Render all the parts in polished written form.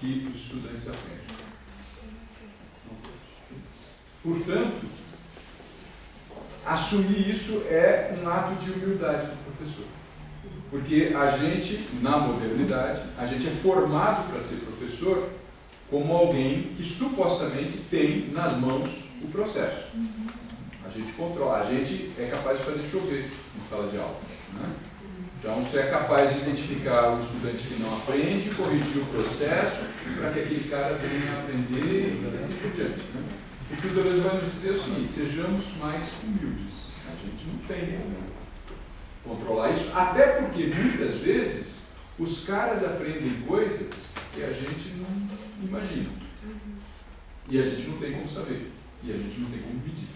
que os estudantes aprendem. Portanto, assumir isso é um ato de humildade do professor. Porque a gente, na modernidade, a gente é formado para ser professor como alguém que supostamente tem nas mãos o processo. A gente controla, a gente é capaz de fazer chover em sala de aula, né? Então, você é capaz de identificar o estudante que não aprende, corrigir o processo para que aquele cara venha a aprender e assim por diante, né? O que o Deleuze vai nos dizer é o seguinte: sejamos mais humildes. A gente não tem como controlar isso, até porque muitas vezes os caras aprendem coisas que a gente não imagina. E a gente não tem como saber. E a gente não tem como medir.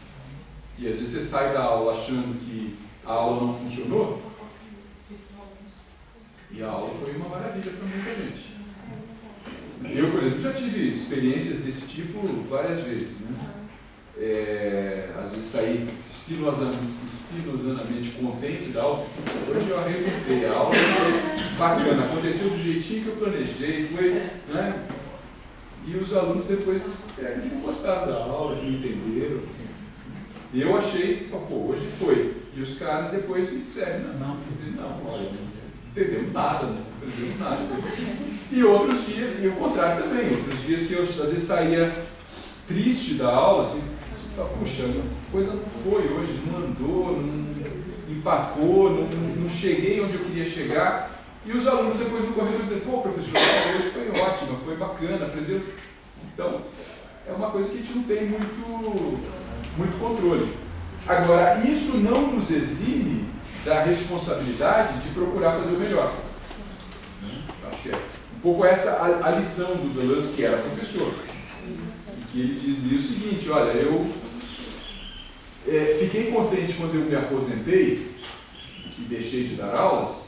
E às vezes você sai da aula achando que a aula não funcionou, e a aula foi uma maravilha para muita gente. Eu, por exemplo, já tive experiências desse tipo várias vezes, né? Às vezes saí espinosamente contente da aula. Hoje eu arrebentei, a aula foi bacana, aconteceu do jeitinho que eu planejei, foi, né? E os alunos depois não gostaram da aula, não entenderam. Eu achei, pô, hoje foi. E os caras depois me disseram, não, olha, não entendemos nada, não entendemos nada. E outros dias, e o contrário também, outros dias que eu às vezes saía triste da aula, assim, puxa, a coisa não foi hoje, não andou, não empacou, não cheguei onde eu queria chegar. E os alunos depois no corredor dizem, pô, professor, hoje foi ótima, foi bacana, aprendeu. Então, é uma coisa que a gente não tem muito controle. Agora, isso não nos exime da responsabilidade de procurar fazer o melhor. Acho que é um pouco essa a lição do Deleuze, que era professor. E que ele dizia o seguinte: olha, eu fiquei contente quando eu me aposentei e deixei de dar aulas,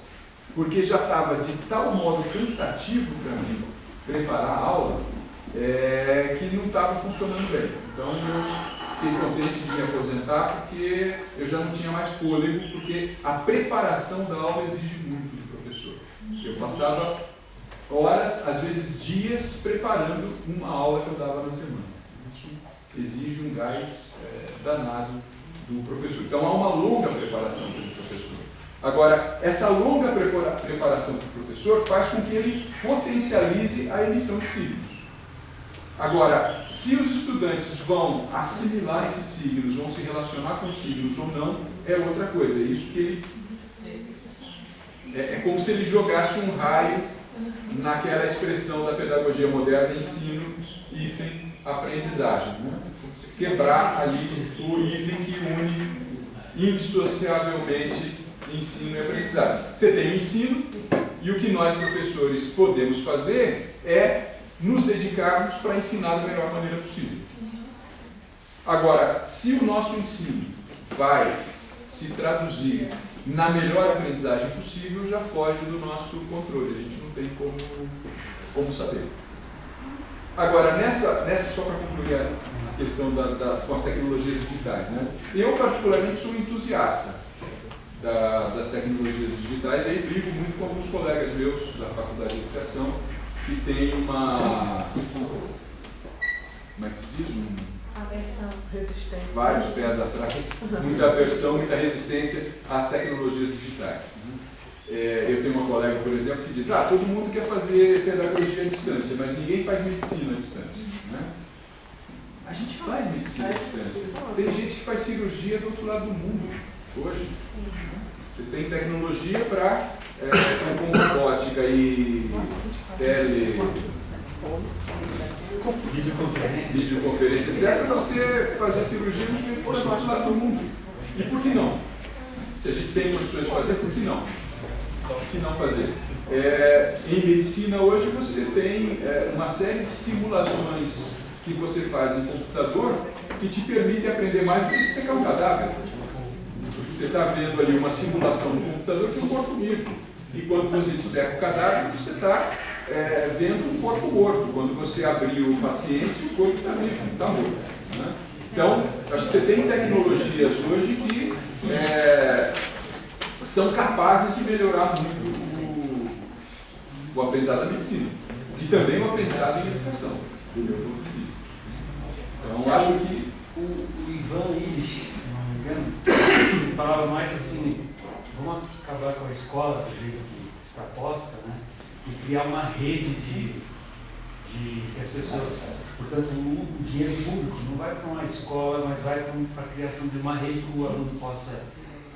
porque já estava de tal modo cansativo para mim preparar a aula que não estava funcionando bem. Então eu fiquei contente de me aposentar porque eu já não tinha mais fôlego, porque a preparação da aula exige muito do professor. Eu passava horas, às vezes dias, preparando uma aula que eu dava na semana. Isso exige um gás danado do professor. Então há uma longa preparação para o professor. Agora, essa longa preparação para o professor faz com que ele potencialize a emissão de signos. Agora, se os estudantes vão assimilar esses signos, vão se relacionar com os signos ou não, é outra coisa. É isso que ele... É como se ele jogasse um raio naquela expressão da pedagogia moderna, ensino, hífen, aprendizagem. Né? Quebrar ali o hífen que une indissociavelmente ensino e aprendizagem. Você tem o ensino, e o que nós, professores, podemos fazer é nos dedicarmos para ensinar da melhor maneira possível. Agora, se o nosso ensino vai se traduzir na melhor aprendizagem possível, já foge do nosso controle, a gente não tem como saber. Agora, nessa só para concluir a questão com as tecnologias digitais, né? Eu particularmente sou entusiasta das tecnologias digitais, e aí brigo muito com alguns colegas meus da Faculdade de Educação, que tem uma... Como é que se diz? Aversão. Resistência. Vários pés atrás, muita aversão, muita resistência às tecnologias digitais. Eu tenho uma colega, por exemplo, que diz, todo mundo quer fazer pedagogia à distância, mas ninguém faz medicina à distância. Né? A gente faz medicina à distância. Tem gente que faz cirurgia do outro lado do mundo, hoje. Você tem tecnologia para, com robótica e videoconferência, etc., você fazer cirurgia no sujeito do outro lado do mundo. E por que não? Se a gente tem condições de fazer, por que não? Por que não fazer? Em medicina hoje você tem uma série de simulações que você faz em computador que te permitem aprender mais do que dissecar um cadáver. Você está vendo ali uma simulação no computador que é um corpo vivo. E quando você disseca o cadáver, você está vendo um corpo morto. Quando você abriu o paciente, o corpo está vivo, não está morto. Né? Então, acho que você tem tecnologias hoje que são capazes de melhorar muito o aprendizado da medicina. E também um aprendizado em educação, do meu ponto de vista. Então, acho que o Ivan Illich, se não me engano, falava mais assim, vamos acabar com a escola do jeito que está posta, né? E criar uma rede de que as pessoas, portanto, o dinheiro público não vai para uma escola, mas vai para a criação de uma rede que o aluno possa,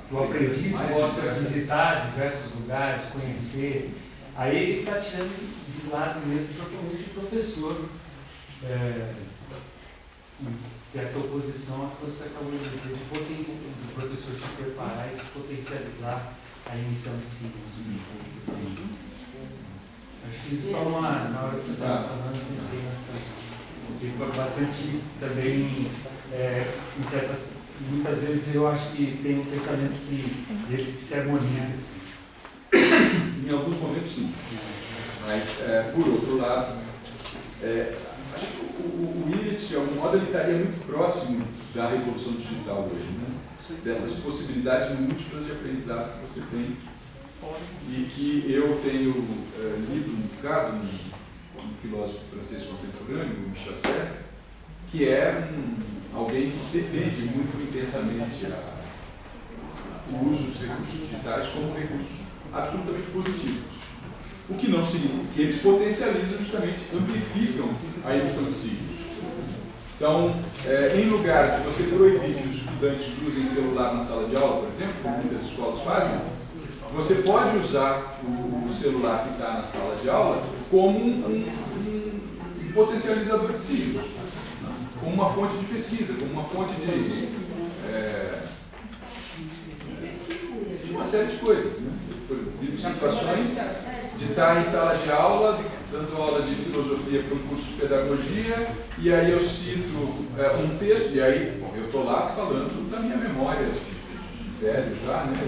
que o aprendiz possa visitar diversos lugares, conhecer. Aí ele está tirando de lado mesmo totalmente o professor, em certa oposição à que você acabou de dizer, do professor se preparar e se potencializar a emissão de signos. Acho que isso só na hora que você estava falando, eu pensei nessa. Porque foi bastante também, em certas, muitas vezes eu acho que tem um pensamento deles que se harmoniza. Assim. Em alguns momentos sim. Mas, por outro lado, acho que o Illich, de algum modo, ele estaria muito próximo da revolução digital hoje, né? Dessas possibilidades múltiplas de aprendizado que você tem e que eu tenho lido um bocado um filósofo francês contemporâneo, o Michel Serres, que é alguém que defende muito intensamente o uso dos recursos digitais como recursos absolutamente positivos. O que não significa que eles potencializam, justamente amplificam a emissão de signos. Então, em lugar de você proibir que os estudantes usem celular na sala de aula, por exemplo, como muitas escolas fazem, você pode usar o celular que está na sala de aula como um potencializador de signos, como uma fonte de pesquisa, como uma fonte de uma série de coisas, né? Situações de estar em sala de aula, dando aula de filosofia para um curso de pedagogia, e aí eu cito um texto, e aí, bom, eu estou lá falando da minha memória de velho já, né?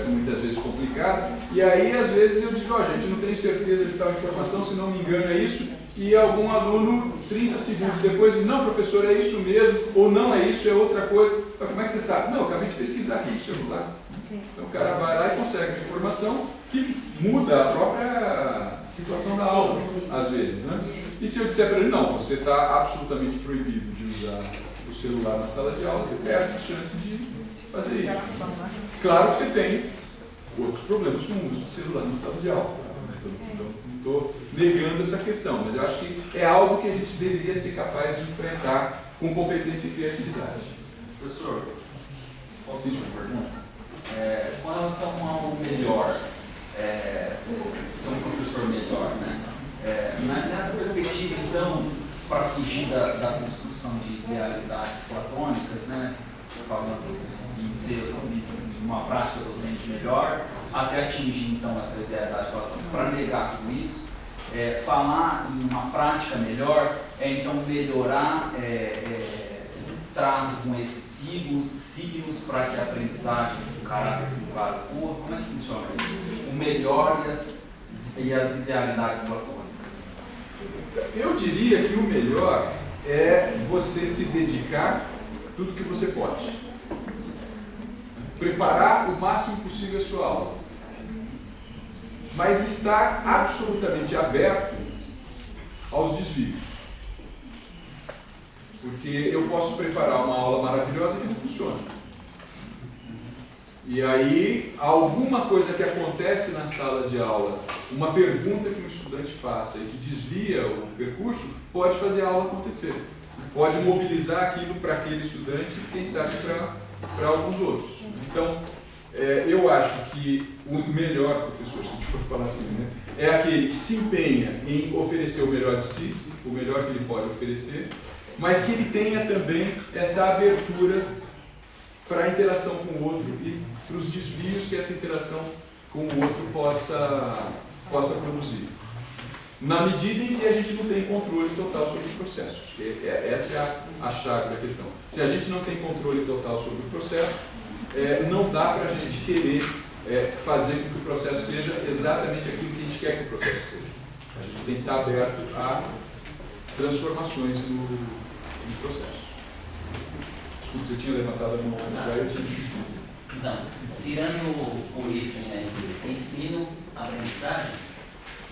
Muitas vezes complicado, e aí às vezes eu digo, gente, não tenho certeza de tal informação, se não me engano é isso, e algum aluno, 30 segundos depois, diz, não, professor, é isso mesmo, ou não é isso, é outra coisa. Então, como é que você sabe? Não, eu acabei de pesquisar aqui no celular. Então o cara vai lá e consegue uma informação que muda a própria situação da aula, às vezes, né? E se eu disser para ele, não, você está absolutamente proibido de usar o celular na sala de aula, você perde a chance de fazer isso. Claro que você tem outros problemas com o uso do celular na sala de aula. Então, não estou negando essa questão, mas eu acho que é algo que a gente deveria ser capaz de enfrentar com competência e criatividade. Professor, posso fazer uma pergunta? Com relação ao melhor, ser um professor melhor, né? Nessa perspectiva, então, para fugir da construção de realidades platônicas, né? Falando em ser uma prática docente melhor, até atingir então essa idealidade platônica, para negar tudo isso, falar em uma prática melhor então melhorar o trato com esses signos para que a aprendizagem do caráter singular ocorra. Como é que funciona isso? O melhor e as idealidades platônicas. Eu diria que o melhor é você se dedicar tudo que você pode. Preparar o máximo possível a sua aula. Mas estar absolutamente aberto aos desvios. Porque eu posso preparar uma aula maravilhosa que não funciona. E aí, alguma coisa que acontece na sala de aula, uma pergunta que um estudante faça e que desvia o percurso, pode fazer a aula acontecer. Pode mobilizar aquilo para aquele estudante e, quem sabe, para alguns outros. Então, eu acho que o melhor professor, se a gente for falar assim, né, é aquele que se empenha em oferecer o melhor de si, o melhor que ele pode oferecer, mas que ele tenha também essa abertura para a interação com o outro e para os desvios que essa interação com o outro possa produzir. Na medida em que a gente não tem controle total sobre os processos. Essa é a chave da questão. Se a gente não tem controle total sobre o processo, não dá para a gente querer fazer com que o processo seja exatamente aquilo que a gente quer que o processo seja. A gente tem que estar aberto a transformações no processo. Desculpe, você tinha levantado a mão antes, daí eu tinha esquecido. Não, tirando o hífen, né, ensino, aprendizagem,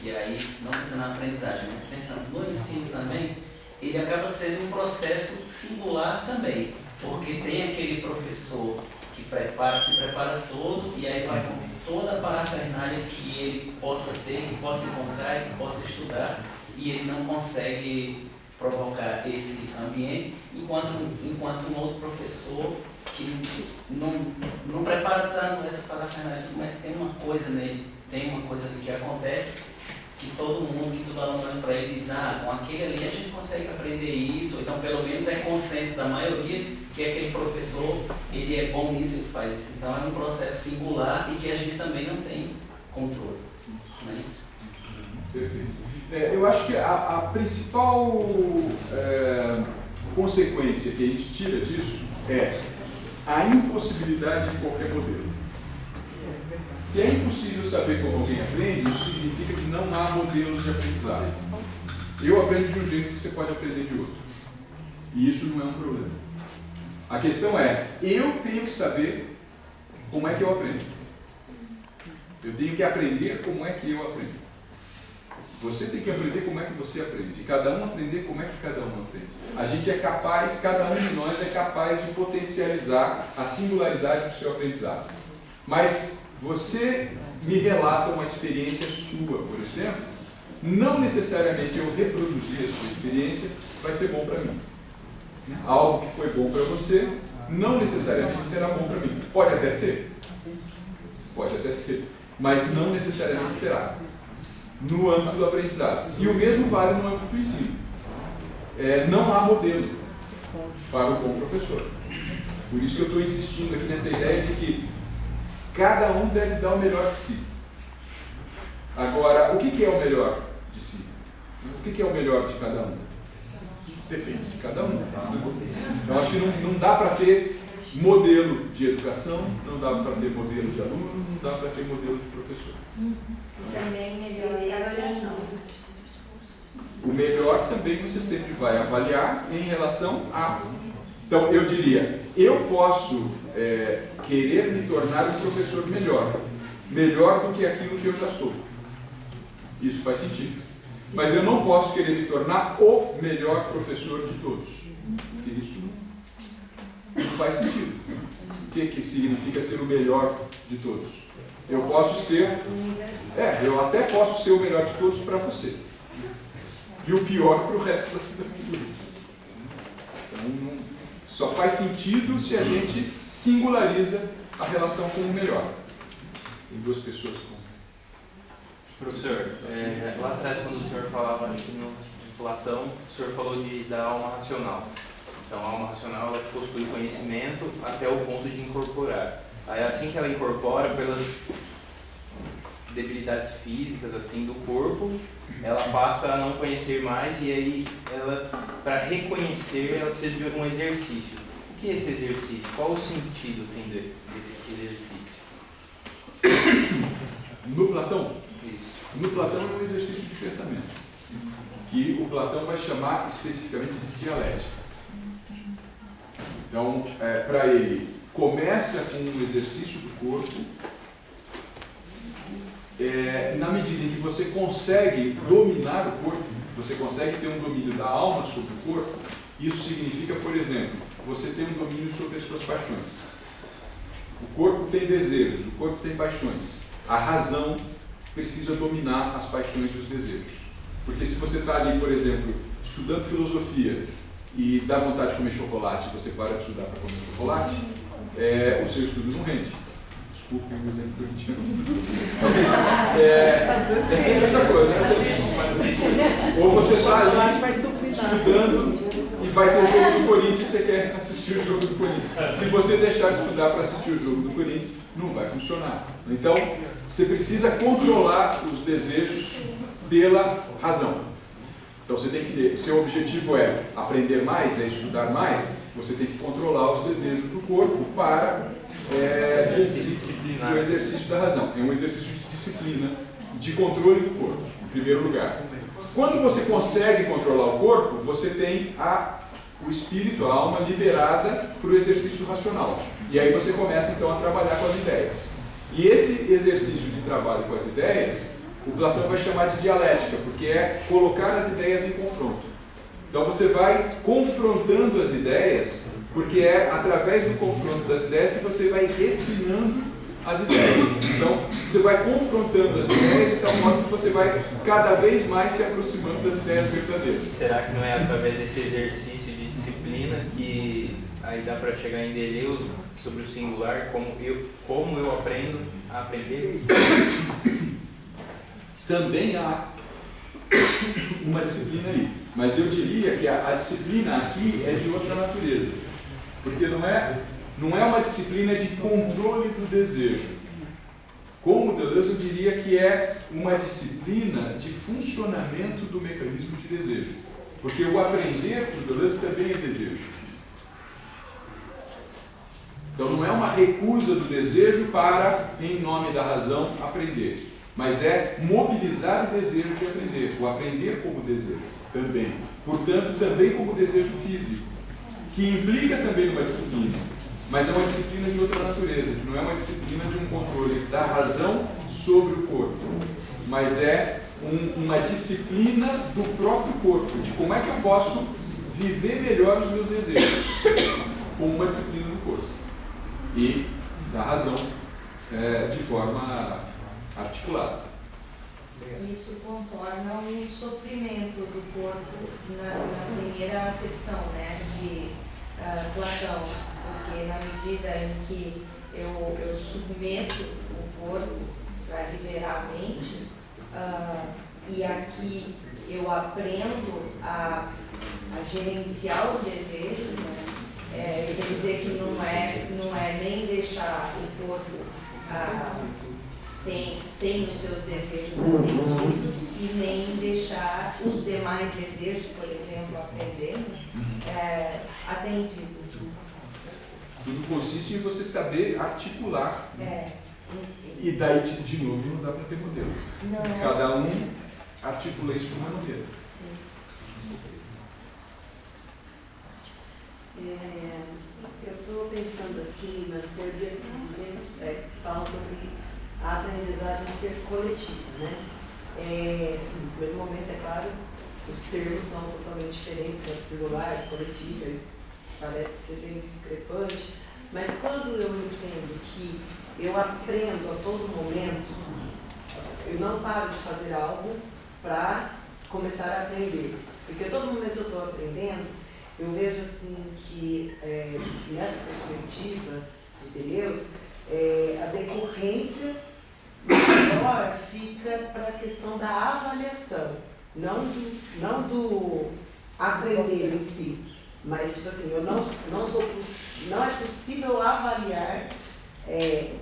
e aí não pensando na aprendizagem, mas pensando no ensino também, ele acaba sendo um processo singular também, porque tem aquele professor que se prepara todo, e aí vai com toda a parafernália que ele possa ter, que possa encontrar, que possa estudar, e ele não consegue provocar esse ambiente, enquanto um outro professor que não prepara tanto essa parafernália, mas tem uma coisa nele, tem uma coisa ali que acontece, que todo mundo, que todo aluno olha para ele e diz, com aquele ali a gente consegue aprender isso, então pelo menos é consenso da maioria que aquele professor, ele é bom nisso, ele faz isso. Então é um processo singular e que a gente também não tem controle. Não é isso? Perfeito. Eu acho que a principal consequência que a gente tira disso é a impossibilidade de qualquer modelo. Se é impossível saber como alguém aprende, isso significa que não há modelos de aprendizagem. Eu aprendo de um jeito que você pode aprender de outro. E isso não é um problema. A questão é, eu tenho que saber como é que eu aprendo. Eu tenho que aprender como é que eu aprendo. Você tem que aprender como é que você aprende. E cada um aprender como é que cada um aprende. A gente é capaz, cada um de nós é capaz de potencializar a singularidade do seu aprendizado. Mas você me relata uma experiência sua, por exemplo, não necessariamente eu reproduzir a sua experiência vai ser bom para mim. Algo que foi bom para você, não necessariamente será bom para mim. Pode até ser, mas não necessariamente será. No âmbito do aprendizado. E o mesmo vale no âmbito do ensino. Não há modelo para o bom professor. Por isso que eu estou insistindo aqui nessa ideia de que cada um deve dar o melhor de si. Agora, o que é o melhor de si? O que é o melhor de cada um? Depende de cada um. Então, acho que não dá para ter modelo de educação, não dá para ter modelo de aluno, não dá para ter modelo de professor. Também melhor a avaliação. O melhor também você sempre vai avaliar em relação a... Então, eu diria, eu posso querer me tornar um professor melhor do que aquilo que eu já sou. Isso faz sentido. Mas eu não posso querer me tornar o melhor professor de todos. Porque isso não faz sentido. O que significa ser o melhor de todos? Eu posso ser... eu até posso ser o melhor de todos para você. E o pior para o resto da vida. Então, só faz sentido se a gente singulariza a relação com o melhor. Tem duas pessoas com... Professor, lá atrás quando o senhor falava aqui de Platão, o senhor falou da alma racional. Então a alma racional ela possui conhecimento até o ponto de incorporar. Aí assim que ela incorpora, pelas debilidades físicas assim do corpo, ela passa a não conhecer mais e aí para reconhecer ela precisa de um exercício. O que é esse exercício? Qual o sentido assim, desse exercício? No Platão? Isso. No Platão é um exercício de pensamento, que o Platão vai chamar especificamente de dialética. Então, para ele, começa com um exercício do corpo, na medida em que você consegue dominar o corpo, você consegue ter um domínio da alma sobre o corpo, isso significa, por exemplo, você tem um domínio sobre as suas paixões. O corpo tem desejos, o corpo tem paixões. A razão precisa dominar as paixões e os desejos. Porque se você está ali, por exemplo, estudando filosofia e dá vontade de comer chocolate e você para de estudar para comer chocolate, o seu estudo não rende. Desculpe o exemplo corintiano. É sempre essa coisa, né? Ou você está ali estudando e vai ter o jogo do Corinthians e você quer assistir o jogo do Corinthians. Se você deixar de estudar para assistir o jogo do Corinthians, não vai funcionar. Então, você precisa controlar os desejos pela razão. Então, você tem que ter, o seu objetivo é aprender mais, é estudar mais, você tem que controlar os desejos do corpo para o exercício da razão. É um exercício de disciplina, de controle do corpo, em primeiro lugar. Quando você consegue controlar o corpo, você tem o espírito, a alma liberada para o exercício racional. E aí você começa então a trabalhar com as ideias. E esse exercício de trabalho com as ideias, o Platão vai chamar de dialética, porque é colocar as ideias em confronto. Então você vai confrontando as ideias, porque é através do confronto das ideias que você vai refinando as ideias. Então você vai confrontando as ideias de tal modo que você vai cada vez mais se aproximando das ideias verdadeiras. Será que não é através desse exercício de disciplina que aí dá para chegar em Deleuze sobre o singular, como eu aprendo a aprender? Também há uma disciplina aí, mas eu diria que a disciplina aqui é de outra natureza, porque não é uma disciplina de controle do desejo. Como Deleuze, eu diria que é uma disciplina de funcionamento do mecanismo de desejo, porque o aprender por Deleuze também é desejo. Então não é uma recusa do desejo para, em nome da razão, aprender, mas é mobilizar o desejo de aprender, o aprender como desejo também. Portanto, também como desejo físico, que implica também uma disciplina, mas é uma disciplina de outra natureza, que não é uma disciplina de um controle da razão sobre o corpo, mas é uma disciplina do próprio corpo, de como é que eu posso viver melhor os meus desejos, como uma disciplina do corpo e da razão de forma articulada. Isso contorna o sofrimento do corpo na primeira acepção, né, de Platão, porque na medida em que eu submeto o corpo para liberar a mente, e aqui eu aprendo a gerenciar os desejos, né? Quer dizer que não é nem deixar o corpo sem os seus desejos atendidos e nem deixar os demais desejos, por exemplo, aprendendo, atendidos. Tudo consiste em você saber articular. E daí, de novo, não dá para ter modelo. Não. Cada um articula isso de uma maneira. Sim. Eu estou pensando aqui nas teorias que falam sobre a aprendizagem ser coletiva, né? No primeiro momento, é claro, os termos são totalmente diferentes, né? Singular, coletiva, parece ser bem discrepante, mas quando eu entendo que eu aprendo a todo momento, eu não paro de fazer algo para começar a aprender, porque a todo momento eu estou aprendendo. Eu vejo assim que, nessa perspectiva de Deleuze, a decorrência maior fica para a questão da avaliação, não do aprender em si, mas tipo assim, não é possível avaliar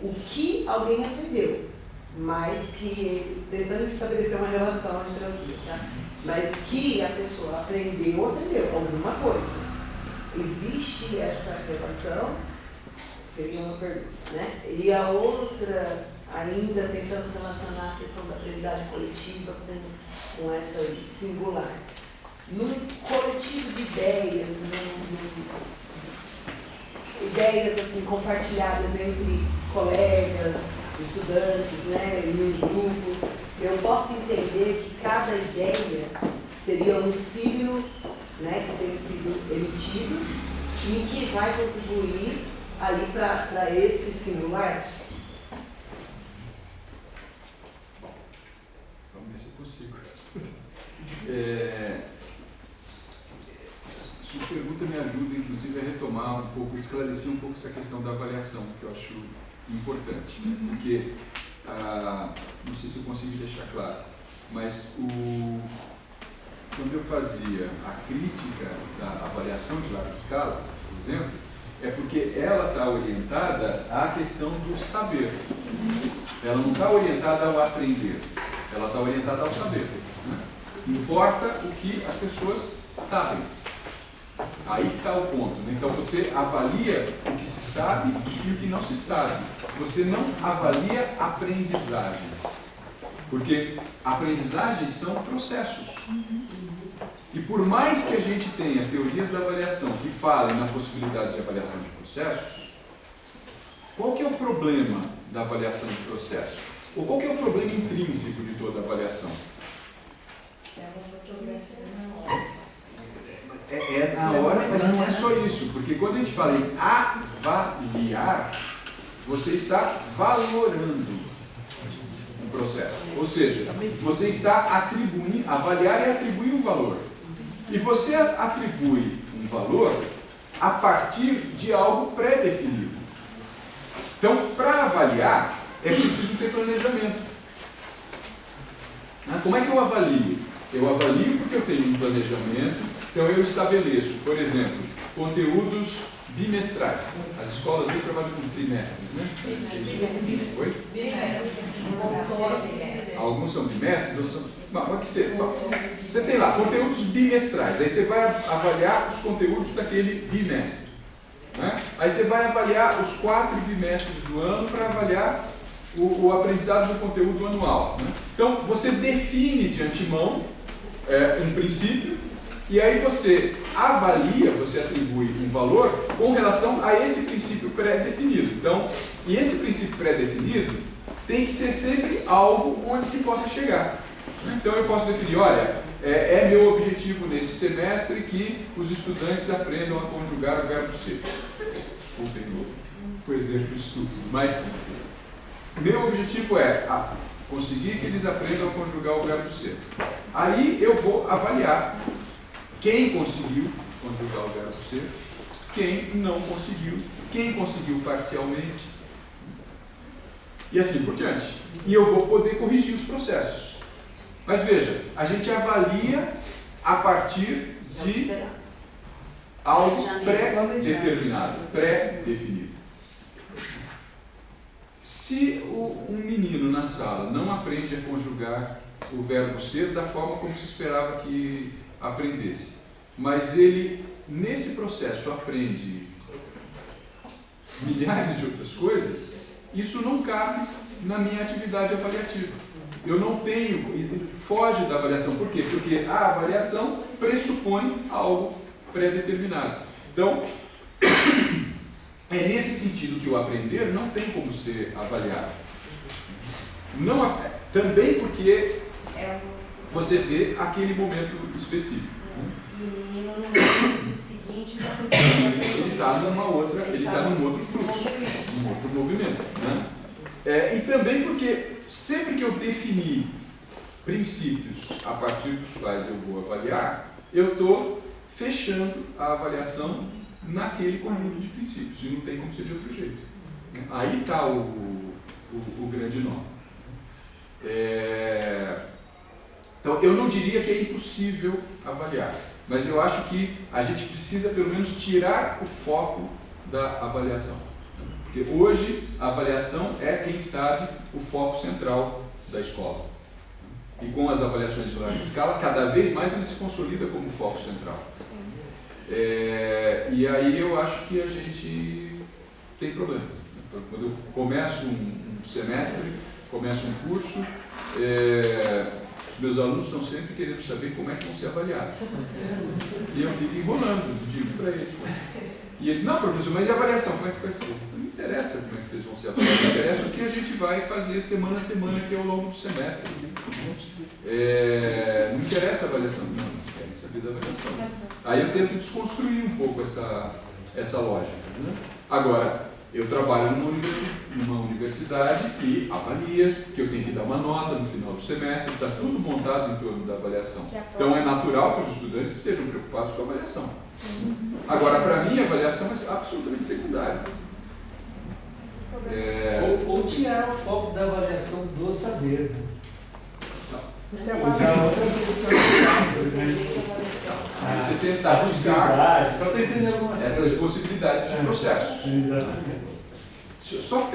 o que alguém aprendeu, mas que, tentando estabelecer uma relação entre as duas, tá? Mas que a pessoa aprendeu alguma coisa. Existe essa relação? Seria uma pergunta, né? E a outra, ainda tentando relacionar a questão da aprendizagem coletiva com essa singular. Num coletivo de ideias, ideias assim, compartilhadas entre colegas, estudantes, né, em um grupo, eu posso entender que cada ideia seria um signo, né, que tem sido emitido e que vai contribuir ali para esse singular. Vamos ver se eu consigo responder. Sua pergunta me ajuda, inclusive, a retomar um pouco, esclarecer um pouco essa questão da avaliação, que eu acho importante, né? Porque, não sei se eu consegui deixar claro, mas quando eu fazia a crítica da avaliação de larga escala, por exemplo, é porque ela está orientada à questão do saber. Ela não está orientada ao aprender, ela está orientada ao saber, né? Importa o que as pessoas sabem. Aí está o ponto, né? Então você avalia o que se sabe e o que não se sabe. Você não avalia aprendizagens, porque aprendizagens são processos. E por mais que a gente tenha teorias da avaliação que falem na possibilidade de avaliação de processos, qual que é o problema da avaliação de processos? Ou qual que é o problema intrínseco de toda avaliação? É uma fotografia na hora. É na hora, mas não é só isso, porque quando a gente fala em avaliar, você está valorando o processo. Ou seja, você está atribuindo, avaliar é atribuir um valor. E você atribui um valor a partir de algo pré-definido. Então, para avaliar, é preciso ter planejamento. Como é que eu avalio? Eu avalio porque eu tenho um planejamento, então eu estabeleço, por exemplo, conteúdos bimestrais. As escolas hoje trabalham com trimestres, né? Oi? Alguns são bimestres, outros são... Não, pode ser. Você tem lá conteúdos bimestrais, aí você vai avaliar os conteúdos daquele bimestre. Né? Aí você vai avaliar os 4 bimestres do ano para avaliar o aprendizado do conteúdo anual. Né? Então, você define de antemão um princípio e aí você avalia, você atribui um valor com relação a esse princípio pré-definido. Então, e esse princípio pré-definido tem que ser sempre algo onde se possa chegar. Né? Então, eu posso definir, olha, é meu objetivo nesse semestre que os estudantes aprendam a conjugar o verbo ser. Desculpem o exemplo estúpido, mas meu objetivo é conseguir que eles aprendam a conjugar o verbo ser. Aí eu vou avaliar quem conseguiu conjugar o verbo ser, quem não conseguiu, quem conseguiu parcialmente, e assim por diante. E eu vou poder corrigir os processos. Mas veja, a gente avalia a partir de algo pré-determinado, pré-definido. Se um menino na sala não aprende a conjugar o verbo ser da forma como se esperava que aprendesse, mas ele, nesse processo, aprende milhares de outras coisas, isso não cabe na minha atividade avaliativa. Eu não tenho, foge da avaliação. Por quê? Porque a avaliação pressupõe algo pré-determinado. Então, é nesse sentido que o aprender não tem como ser avaliado. Não, também porque você vê aquele momento específico. E o menino no mês seguinte ele está num outro fluxo, num outro movimento. Né? E também porque sempre que eu definir princípios a partir dos quais eu vou avaliar, eu estou fechando a avaliação naquele conjunto de princípios, e não tem como ser de outro jeito. Aí está o grande nó. Então, eu não diria que é impossível avaliar, mas eu acho que a gente precisa, pelo menos, tirar o foco da avaliação. Porque hoje, a avaliação é, quem sabe, o foco central da escola. E com as avaliações de larga escala, cada vez mais ele se consolida como foco central. E aí eu acho que a gente tem problemas. Quando eu começo um semestre, começo um curso, os meus alunos estão sempre querendo saber como é que vão ser avaliados. E eu fico enrolando, digo para eles. E eles, não, professor, mas e a avaliação, como é que vai ser? Não interessa como é que vocês vão ser avaliados, interessa o que a gente vai fazer semana a semana aqui ao longo do semestre. Não interessa a avaliação, não, eles querem saber da avaliação. Aí eu tento desconstruir um pouco essa lógica. Né? Agora, eu trabalho numa universidade que avalia, que eu tenho que dar uma nota no final do semestre, está tudo montado em torno da avaliação. Então é natural que os estudantes estejam preocupados com a avaliação. Agora, para mim, a avaliação é absolutamente secundária. Ou tirar o foco da avaliação do saber. Né? Você usar outra questão, por exemplo. Você tentar buscar só pensando em algumas essas possibilidades de processos. Exatamente. Só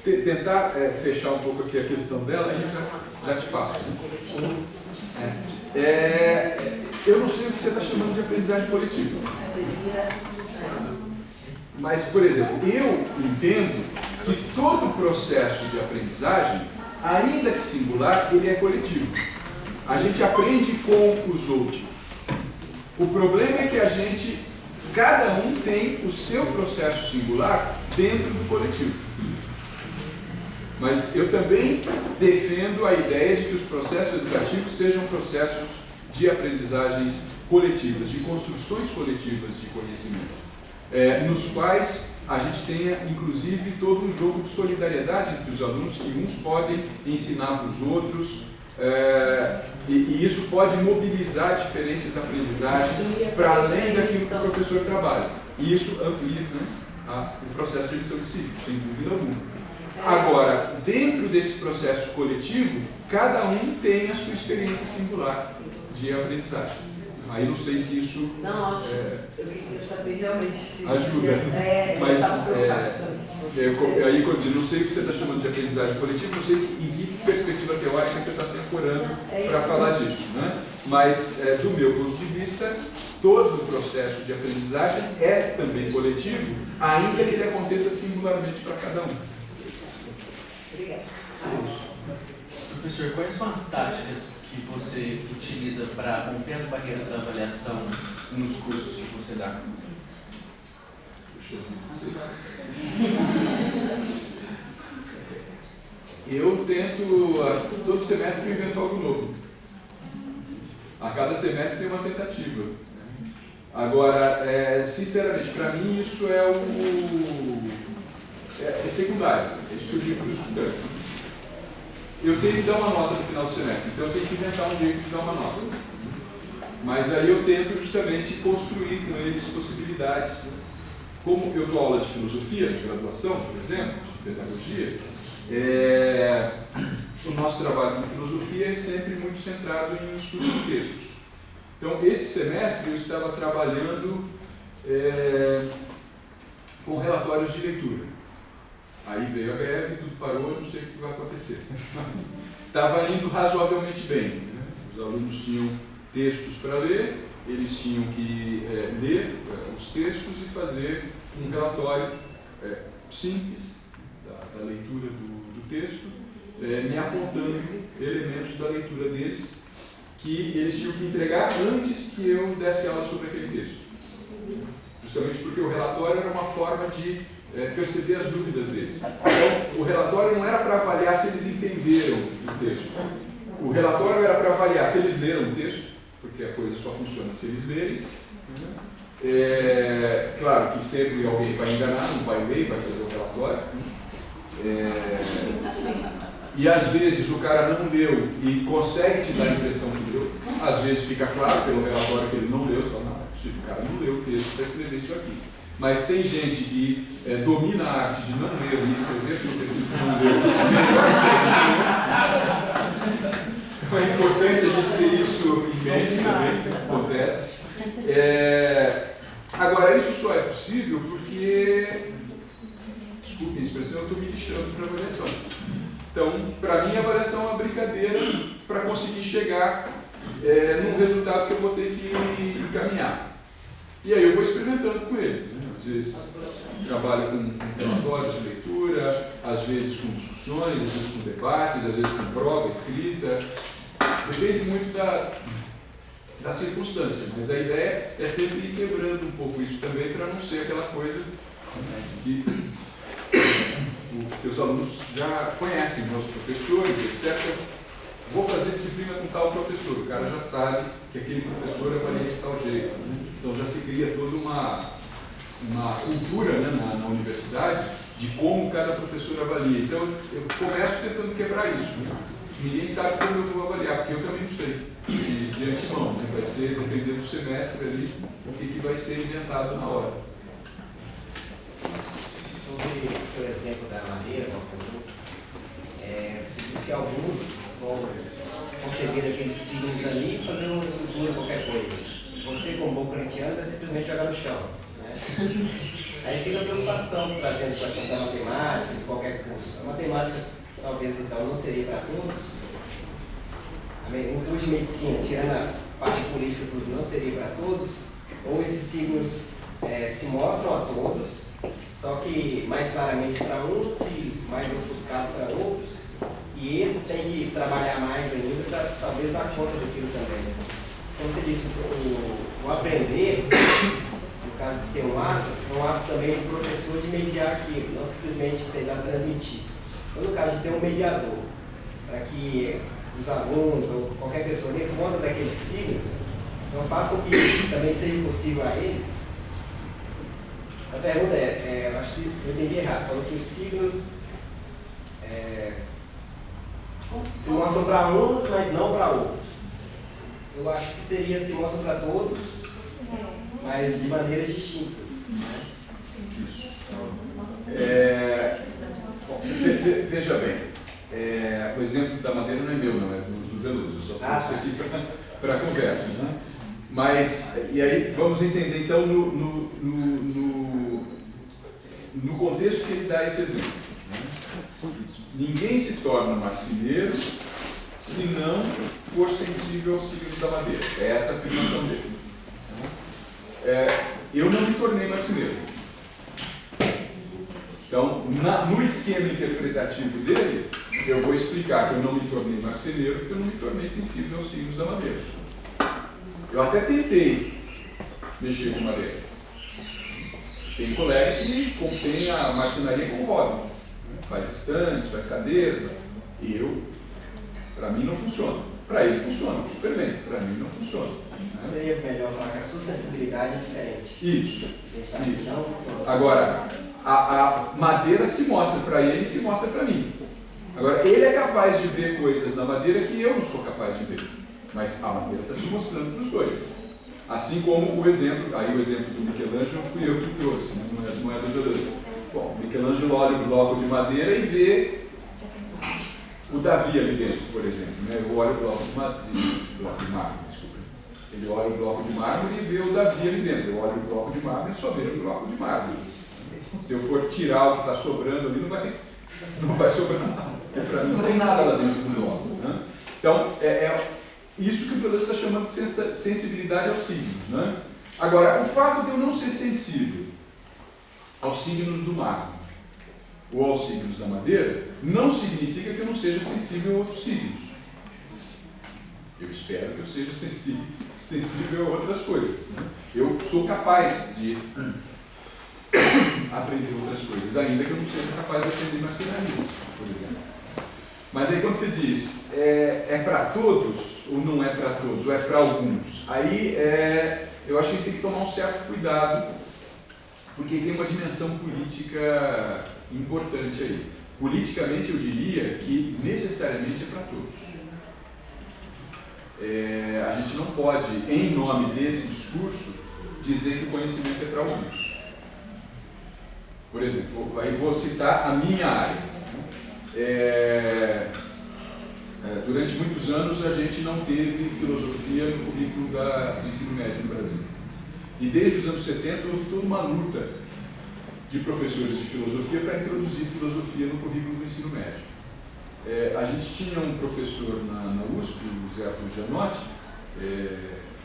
tentar fechar um pouco aqui a questão dela, aí eu já te passo. Eu não sei o que você está chamando de aprendizagem coletiva. Mas, por exemplo, eu entendo que todo processo de aprendizagem, ainda que singular, ele é coletivo. A gente aprende com os outros. O problema é que cada um tem o seu processo singular dentro do coletivo. Mas eu também defendo a ideia de que os processos educativos sejam processos de aprendizagens coletivas, de construções coletivas de conhecimento, nos quais a gente tenha, inclusive, todo um jogo de solidariedade entre os alunos, que uns podem ensinar para os outros, e isso pode mobilizar diferentes aprendizagens para além daquilo que o professor trabalha. E isso amplia, né, o processo de emissão de ciclos, sem dúvida alguma. Agora, dentro desse processo coletivo, cada um tem a sua experiência singular de aprendizagem. Aí não sei se isso... Não, ótimo. Eu queria saber realmente se... Ajuda. Mas, aí, não sei o que você está chamando de aprendizagem coletiva, não sei em que perspectiva teórica você está se ancorando para falar disso, né? Mas, do meu ponto de vista, todo o processo de aprendizagem é também coletivo, ainda que ele aconteça singularmente para cada um. Obrigada. Professor, quais são as táticas que você utiliza para romper as barreiras da avaliação nos cursos que você dá? Eu tento, todo semestre, invento algo novo. A cada semestre tem uma tentativa. Agora, sinceramente, para mim isso é secundário. É isso que eu digo para os estudantes. Eu tenho que dar uma nota no final do semestre, então eu tenho que inventar um jeito de dar uma nota. Mas aí eu tento justamente construir com eles possibilidades. Como eu dou aula de filosofia, de graduação, por exemplo, de pedagogia, o nosso trabalho com filosofia é sempre muito centrado em estudo de textos. Então, esse semestre eu estava trabalhando com relatórios de leitura. Aí veio a greve, tudo parou, não sei o que vai acontecer. Mas estava indo razoavelmente bem, né? Os alunos tinham textos para ler, eles tinham que ler os textos e fazer um relatório simples da leitura do texto, me apontando elementos da leitura deles que eles tinham que entregar antes que eu desse aula sobre aquele texto. Justamente porque o relatório era uma forma de perceber as dúvidas deles. Então, o relatório não era para avaliar se eles entenderam o texto. O relatório era para avaliar se eles leram o texto, porque a coisa só funciona se eles lerem. Claro que sempre alguém vai enganar, não vai ler, vai fazer o relatório. E às vezes o cara não leu e consegue te dar a impressão que leu. Às vezes fica claro pelo relatório que ele não leu, você fala, não, o cara não leu o texto para escrever isso aqui. Mas tem gente que domina a arte de não ler e escrever sobre aquilo que não leu. Então é importante a gente ter isso em mente também, que acontece. Agora, isso só é possível porque, desculpe a expressão, eu estou me lixando para avaliação. Então, para mim, a avaliação é uma brincadeira para conseguir chegar num resultado que eu vou ter que encaminhar. E aí eu vou experimentando com eles. Né? Às vezes trabalho com relatórios de leitura, às vezes com discussões, às vezes com debates, às vezes com prova escrita. Depende muito da circunstância, mas a ideia é sempre ir quebrando um pouco isso também para não ser aquela coisa que os alunos já conhecem, meus professores, etc. Vou fazer disciplina com tal professor, o cara já sabe que aquele professor avalia de tal jeito. Né? Então já se cria toda uma cultura, né, na universidade de como cada professor avalia. Então eu começo tentando quebrar isso. Né? Ninguém sabe como eu vou avaliar, porque eu também não sei. De antemão, né? Vai ser, dependendo do semestre ali, o que vai ser inventado na hora. Sobre o seu exemplo da madeira, você disse que alguns vão conceber aqueles signos ali e fazer uma escultura, qualquer coisa. Você, como bom corintiano, vai simplesmente jogar no chão. Né? Aí fica a preocupação, trazendo para contar matemática, de qualquer curso. A matemática, talvez, então, não seria para todos. Um curso de medicina, tirando a parte política, não seria para todos. Ou esses signos se mostram a todos, só que mais claramente para uns e mais ofuscado para outros, e esses têm que trabalhar mais ainda para talvez dar conta daquilo também. Como você disse, o aprender, no caso de ser um ato, é um ato também do professor de mediar aquilo, não simplesmente tentar transmitir. Ou no caso de ter um mediador, para que os alunos ou qualquer pessoa dê conta daqueles signos, então faz com que também seja possível a eles. A pergunta eu acho que eu entendi errado, falou que os signos se mostram para uns, mas não para outros. Eu acho que seria se mostram para todos, mas de maneiras distintas. Veja bem, o exemplo da madeira não é meu, não, é do Veloso, eu só trouxe aqui para a conversa. Né? Mas, e aí vamos entender então no contexto que ele dá esse exemplo. Né? Ninguém se torna marceneiro se não for sensível aos signos da madeira. É essa a afirmação dele. Eu não me tornei marceneiro. Então, no esquema interpretativo dele, eu vou explicar que eu não me tornei marceneiro porque eu não me tornei sensível aos signos da madeira. Eu até tentei mexer com madeira. Tem colega que tem a marcenaria como hobby. Faz estantes, faz cadeiras. E para mim não funciona. Para ele funciona, super bem. Para mim não funciona. Seria melhor falar que a sua sensibilidade é diferente. Isso. Agora, a madeira se mostra para ele e se mostra para mim. Agora, ele é capaz de ver coisas na madeira que eu não sou capaz de ver. Mas a madeira está se mostrando para os dois. Assim como o exemplo do Michelangelo fui eu que trouxe, né? Não é do Deleuze. Bom, Michelangelo olha o bloco de madeira e vê o Davi ali dentro, por exemplo. Né? Eu olho o bloco de mármore, desculpa. Ele olha o bloco de mármore e vê o Davi ali dentro. Eu olho o bloco de mármore e só vejo o bloco de mármore. Se eu for tirar o que está sobrando ali, não vai sobrar nada. Para mim não tem nada lá dentro do bloco. Né? Então, isso que o Deleuze está chamando de sensibilidade aos signos. Né? Agora, o fato de eu não ser sensível aos signos do mármore ou aos signos da madeira não significa que eu não seja sensível a outros signos. Eu espero que eu seja sensível a outras coisas. Né? Eu sou capaz de aprender outras coisas, ainda que eu não seja capaz de aprender marcenaria, por exemplo. Mas aí quando você diz é para todos ou não é para todos, ou é para alguns, aí eu acho que tem que tomar um certo cuidado, porque tem uma dimensão política importante aí. Politicamente eu diria que necessariamente é para todos. A gente não pode, em nome desse discurso, dizer que o conhecimento é para alguns. Por exemplo, aí vou citar a minha área. Durante muitos anos a gente não teve filosofia no currículo do ensino médio no Brasil. E desde os anos 70 houve toda uma luta de professores de filosofia para introduzir filosofia no currículo do ensino médio. A gente tinha um professor na USP, o Zé Arthur Gianotti,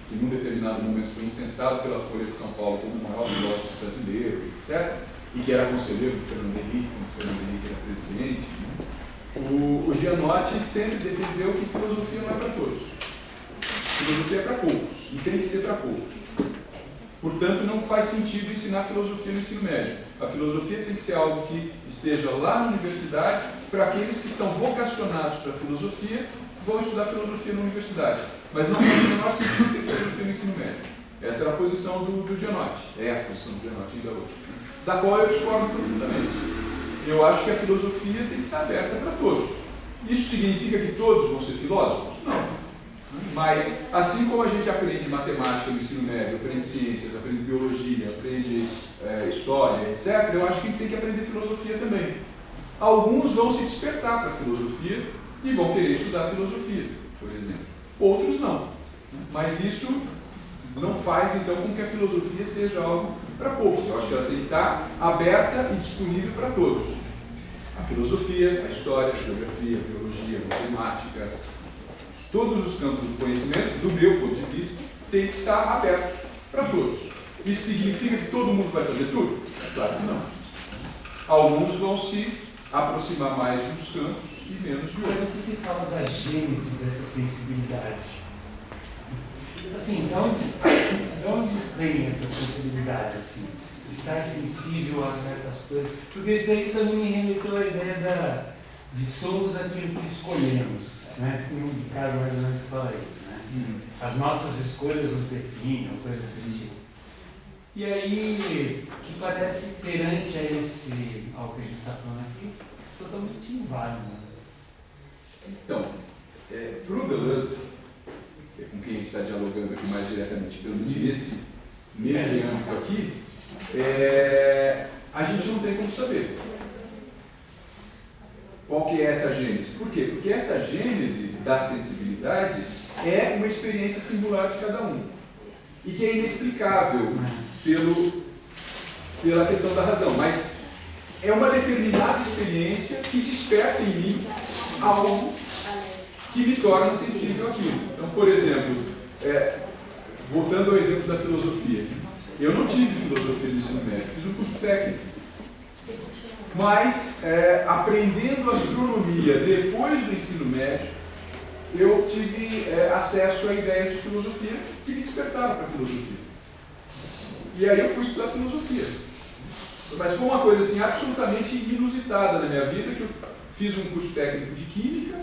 que num determinado momento foi incensado pela Folha de São Paulo como o maior filósofo brasileiro, etc., e que era conselheiro do Fernando Henrique, quando o Fernando Henrique era presidente. O Gianotti sempre defendeu que filosofia não é para todos. Filosofia é para poucos, e tem que ser para poucos. Portanto, não faz sentido ensinar filosofia no ensino médio. A filosofia tem que ser algo que esteja lá na universidade, para aqueles que são vocacionados para a filosofia, vão estudar filosofia na universidade. Mas não faz o menor sentido ter filosofia no ensino médio. Essa era a posição do Gianotti. É a posição do Gianotti ainda hoje. Da qual eu discordo profundamente. Eu acho que a filosofia tem que estar aberta para todos. Isso significa que todos vão ser filósofos? Não. Mas, assim como a gente aprende matemática no ensino médio, aprende ciências, aprende biologia, aprende história, etc., eu acho que tem que aprender filosofia também. Alguns vão se despertar para a filosofia e vão querer estudar filosofia, por exemplo. Outros não. Mas isso não faz, então, com que a filosofia seja algo para poucos. Eu acho que ela tem que estar aberta e disponível para todos. A filosofia, a história, a geografia, a biologia, a matemática, todos os campos do conhecimento, do meu ponto de vista, tem que estar aberto para todos. Isso significa que todo mundo vai fazer tudo? Claro que não. Alguns vão se aproximar mais de uns campos e menos de outros. Mas o que se fala da gênese dessa sensibilidade? Assim, de onde vem essa sensibilidade? Assim? Estar sensível a certas coisas? Porque isso aí também me remeteu à ideia de somos aquilo que escolhemos, né? Tem um ditado mais ou menos que fala isso, né? As nossas escolhas nos definem, ou coisa desse tipo. E aí, que parece perante a esse, ao que a gente está falando aqui, totalmente inválido. Então, para o Deleuze, que é com quem a gente está dialogando aqui mais diretamente, pelo menos nesse âmbito aqui, a gente não tem como saber qual que é essa gênese. Por quê? Porque essa gênese da sensibilidade é uma experiência singular de cada um e que é inexplicável pela questão da razão, mas é uma determinada experiência que desperta em mim algo que me torna sensível àquilo. Então, por exemplo, voltando ao exemplo da filosofia, eu não tive filosofia no ensino médio, fiz um curso técnico. Mas, aprendendo astronomia depois do ensino médio, eu tive acesso a ideias de filosofia que me despertaram para a filosofia. E aí eu fui estudar filosofia. Mas foi uma coisa assim, absolutamente inusitada na minha vida, que eu fiz um curso técnico de química,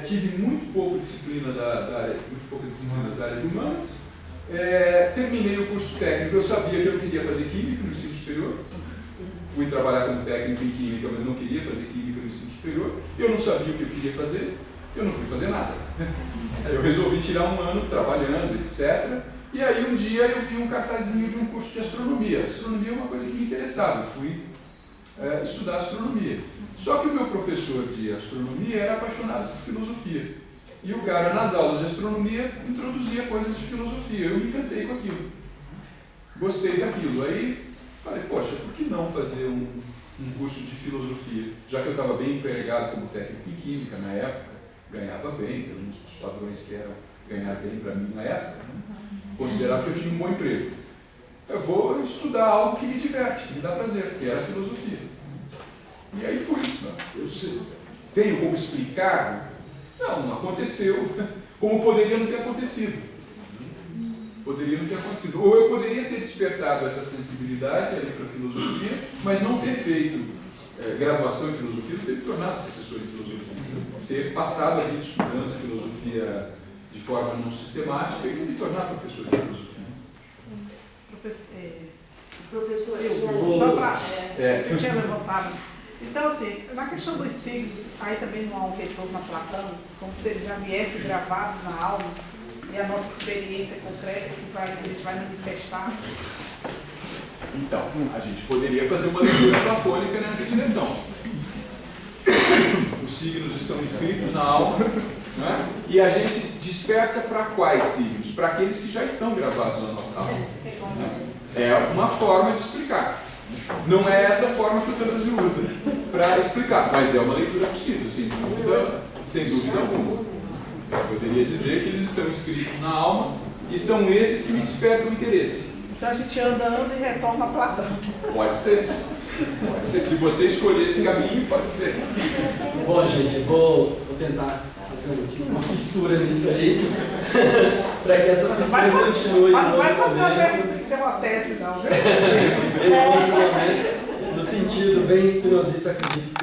tive muito poucas disciplinas da área de humanas, terminei o curso técnico, eu sabia que eu queria fazer química no ensino superior. Fui trabalhar como técnico em química, mas não queria fazer química no ensino superior. Eu não sabia o que eu queria fazer, eu não fui fazer nada. Eu resolvi tirar um ano trabalhando, etc. E aí um dia eu vi um cartazinho de um curso de astronomia. Astronomia é uma coisa que me interessava, eu fui estudar astronomia. Só que o meu professor de astronomia era apaixonado por filosofia. E o cara, nas aulas de astronomia, introduzia coisas de filosofia. Eu me encantei com aquilo. Gostei daquilo. Aí falei, poxa, por que não fazer um curso de filosofia? Já que eu estava bem empregado como técnico em química na época, ganhava bem, pelos padrões que eram ganhar bem para mim na época, considerava que eu tinha um bom emprego. Eu vou estudar algo que me diverte, que me dá prazer, que era a filosofia. E aí fui. Eu tenho como explicar? Não aconteceu, como poderia não ter acontecido. Poderia não ter acontecido. Ou eu poderia ter despertado essa sensibilidade ali para a filosofia, mas não ter feito graduação em filosofia, não ter me tornado professor de filosofia. Ter passado a vida estudando filosofia de forma não sistemática e me tornar professor de filosofia. Professor, Só para. Eu tinha levantado. Então, assim, na questão dos signos, aí também não há um retorno na Platão, como se eles já viessem gravados na alma. E a nossa experiência concreta que a gente vai manifestar. Então, a gente poderia fazer uma leitura platônica nessa direção. Os signos estão escritos na alma, né? E a gente desperta para quais signos? Para aqueles que já estão gravados na nossa alma. É uma forma de explicar. Não é essa forma que o Deleuze usa para explicar, mas é uma leitura possível, sem dúvida alguma. Eu poderia dizer que eles estão escritos na alma e são esses que me despertam o interesse. Então a gente anda e retorna a Platão. Pode ser. Pode ser. Se você escolher esse caminho, pode ser. Bom, gente, vou tentar fazer uma fissura nisso aí, para que essa fissura continue. Mas não vai fazer uma pergunta que tem uma tese, não. No sentido bem espinosista, acredito que